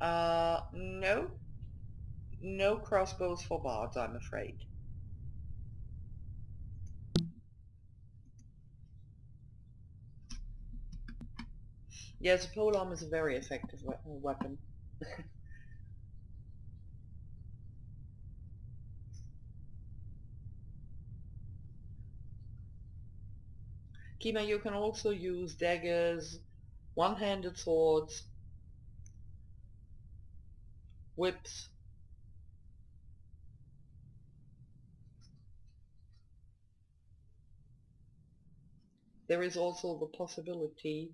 No. No crossbows for bards, I'm afraid. Yes, a polearm is a very effective weapon. Kima, you can also use daggers, one-handed swords, whips. There is also the possibility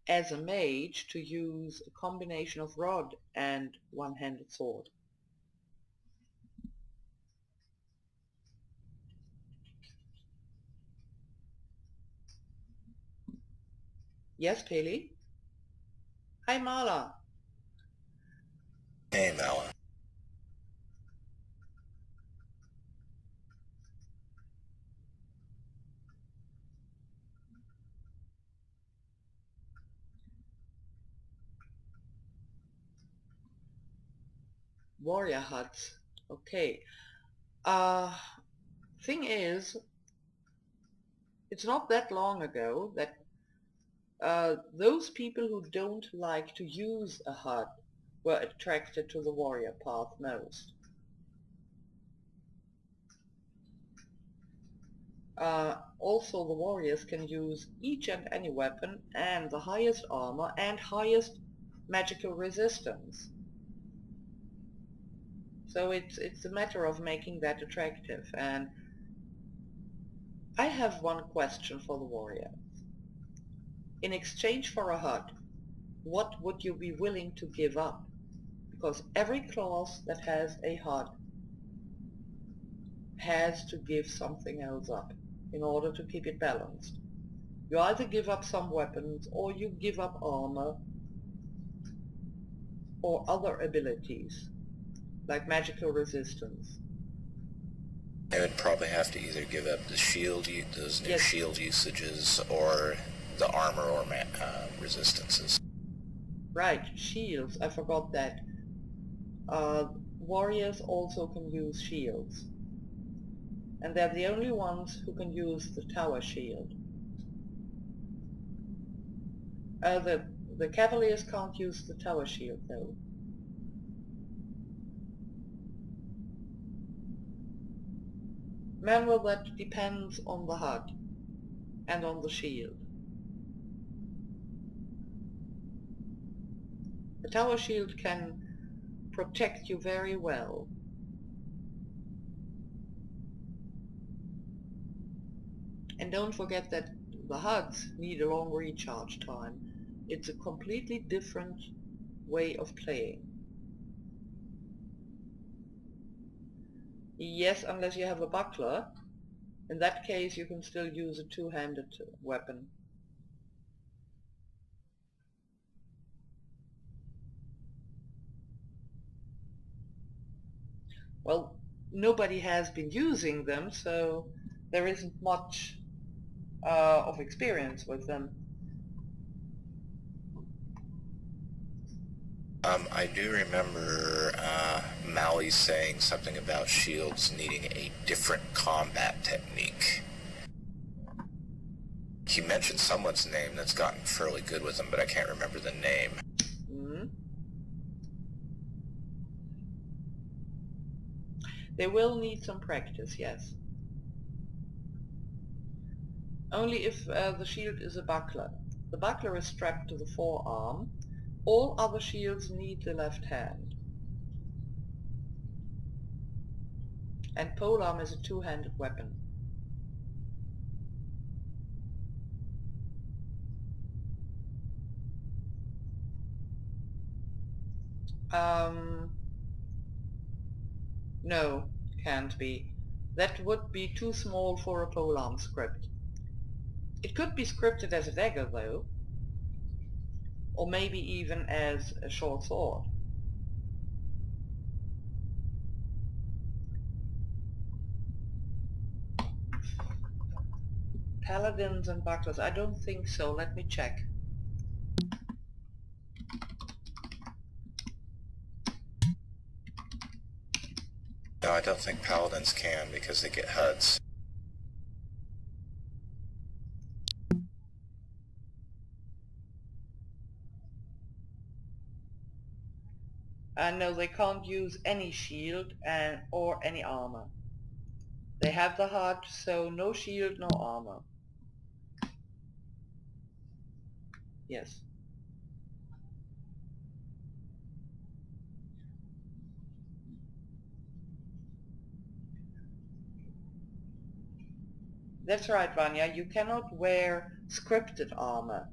as a mage to use a combination of rod and one-handed sword. Yes, Peli? Hi, Marla. Hey, Mala. Warrior huts. Okay. Thing is, it's not that long ago that those people who don't like to use a hut were attracted to the warrior path most. Also, the warriors can use each and any weapon and the highest armor and highest magical resistance. So it's a matter of making that attractive. And I have one question for the warrior. In exchange for a hut, what would you be willing to give up? Because every class that has a hut has to give something else up in order to keep it balanced. You either give up some weapons or you give up armor or other abilities like magical resistance. I would probably have to either give up the shield, those new shield usages, or the armor or resistances. Right, shields, I forgot that. Warriors also can use shields. And they're the only ones who can use the tower shield. The cavaliers can't use the tower shield though. Manuel, that depends on the hut and on the shield. The tower shield can protect you very well. And don't forget that the HUDs need a long recharge time. It's a completely different way of playing. Yes, unless you have a buckler. In that case you can still use a two-handed weapon. Well, nobody has been using them, so there isn't much of experience with them. I do remember Mally saying something about shields needing a different combat technique. He mentioned someone's name that's gotten fairly good with them, but I can't remember the name. They will need some practice, yes. Only if the shield is a buckler. The buckler is strapped to the forearm. All other shields need the left hand. And polearm is a two-handed weapon. No, can't be. That would be too small for a polearm script. It could be scripted as a dagger though, or maybe even as a short sword. Paladins and bucklers, I don't think so, let me check. No, I don't think paladins can because they get HUDs. No, they can't use any shield or any armor. They have the HUD, so no shield, no armor. Yes. That's right, Vanya. You cannot wear scripted armor.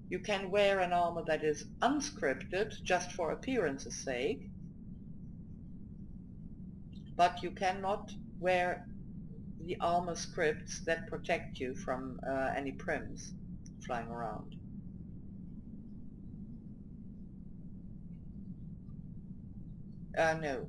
You can wear an armor that is unscripted, just for appearance's sake, but you cannot wear the armor scripts that protect you from any prims flying around. No.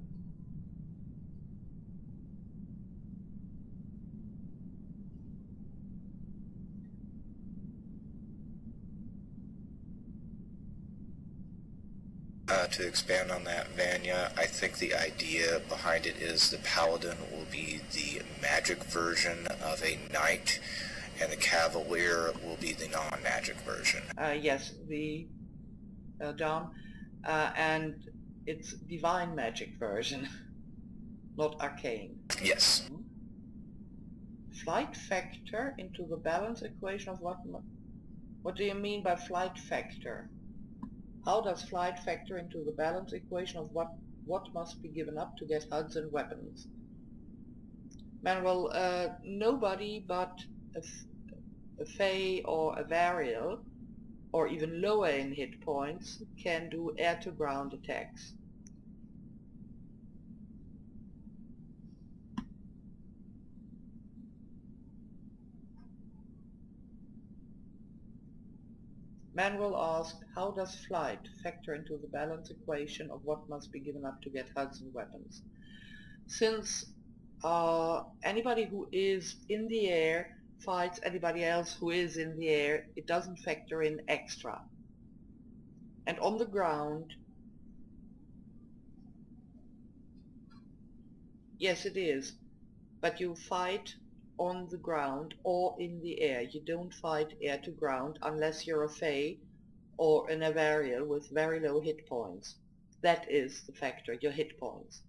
To expand on that, Vanya, I think the idea behind it is the paladin will be the magic version of a knight, and the cavalier will be the non-magic version. Yes, the down, and it's divine magic version, not arcane. Yes. Flight factor into the balance equation of what? What do you mean by flight factor? How does flight factor into the balance equation of what must be given up to get HUDs and weapons? Manuel, nobody but a Fae or a Varial, or even lower in hit points, can do air-to-ground attacks. Manuel asked, how does flight factor into the balance equation of what must be given up to get HUDs and weapons? Since anybody who is in the air fights anybody else who is in the air, it doesn't factor in extra. And on the ground, yes it is, but you fight on the ground or in the air. You don't fight air to ground unless you're a Fae or an Avarial with very low hit points. That is the factor, your hit points.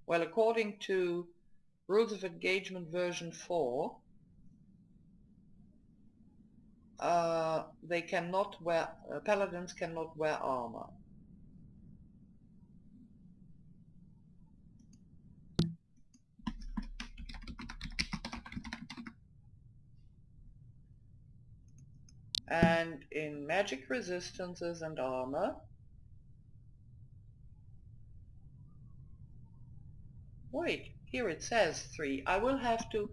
Well, according to Rules of Engagement version 4, they cannot wear, paladins cannot wear armor. And in magic resistances and armor, wait, here it says 3. I will have to,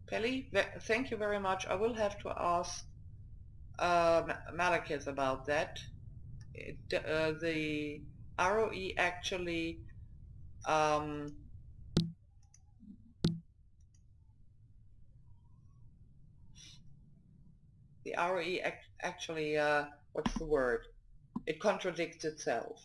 Pelly, thank you very much. I will have to ask Malekith about that. The RoE actually actually, what's the word? It contradicts itself.